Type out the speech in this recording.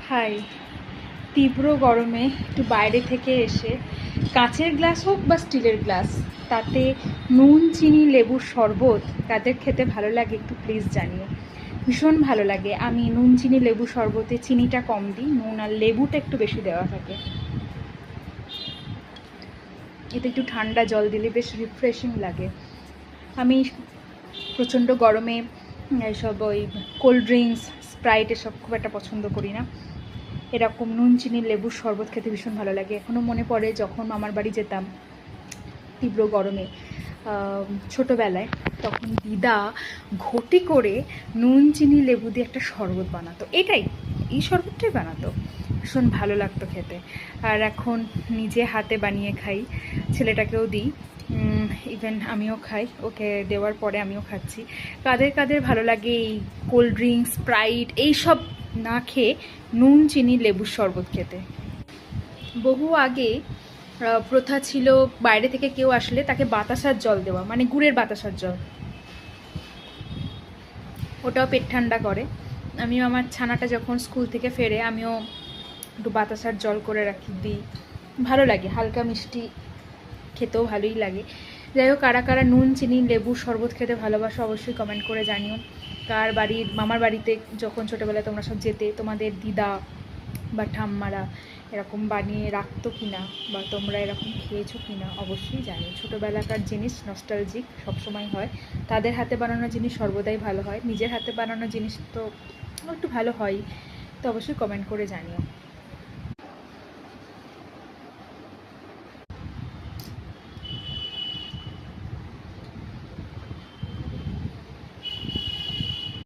High, তীব্র গরমে একটু বাইরে থেকে এসে কাঁচের গ্লাস হোক বা স্টিলের গ্লাস, তাতে নুন চিনি লেবুর শরবত তাদের খেতে ভালো লাগে একটু প্লিজ জানিও। ভীষণ ভালো লাগে। আমি নুন চিনি লেবু শরবতে চিনিটা কম দিই, নুন আর লেবুটা একটু বেশি দেওয়া থাকে। এতে একটু ঠান্ডা জল দিলে বেশ রিফ্রেশিং লাগে। আমি প্রচণ্ড গরমে এসব ওই কোল্ড ড্রিঙ্কস, স্প্রাইট এসব খুব একটা পছন্দ করি না। এরকম নুন চিনি লেবুর শরবত খেতে ভীষণ ভালো লাগে। এখনও মনে পড়ে যখন মামার বাড়ি যেতাম তীব্র গরমে ছোটোবেলায়, তখন দিদা ঘটি করে নুন চিনি লেবু দিয়ে একটা শরবত বানাতো। এই শরবতটাই বানাতো, ভীষণ ভালো লাগতো খেতে। আর এখন নিজে হাতে বানিয়ে খাই, ছেলেটাকেও দিই, ইভেন আমিও খাই। ওকে দেওয়ার পরে আমিও খাচ্ছি। কাদের কাদের ভালো লাগে এই কোল্ড ড্রিঙ্কস, স্প্রাইট এইসব না খেয়ে নুন চিনি লেবুর শরবত খেতে? বহু আগে প্রথা ছিল বাইরে থেকে কেউ আসলে তাকে বাতাসার জল দেওয়া, মানে গুড়ের বাতাসার জল। ওটাও পেট ঠান্ডা করে। আমিও আমার ছানাটা যখন স্কুল থেকে ফেরে আমিও একটু বাতাসার জল করে রাখি, দিই। ভালো লাগে, হালকা মিষ্টি, খেতেও ভালোই লাগে। যাই হোক, কারা কারা নুন চিনি লেবু শরবত খেতে ভালোবাসো অবশ্যই কমেন্ট করে জানিও। কার বাড়ির মামার বাড়িতে যখন ছোটোবেলায় তোমরা সব যেতে, তোমাদের দিদা বা ঠাম্মারা এরকম বানিয়ে রাখতো কিনা, বা তোমরা এরকম খেয়েছো কিনা অবশ্যই জানিও। ছোটোবেলাকার জিনিস নস্টালজিক সবসময় হয়। তাদের হাতে বানানো জিনিস সর্বদাই ভালো হয়, নিজের হাতে বানানো জিনিস তো একটু ভালো হয়। তো অবশ্যই কমেন্ট করে জানিও।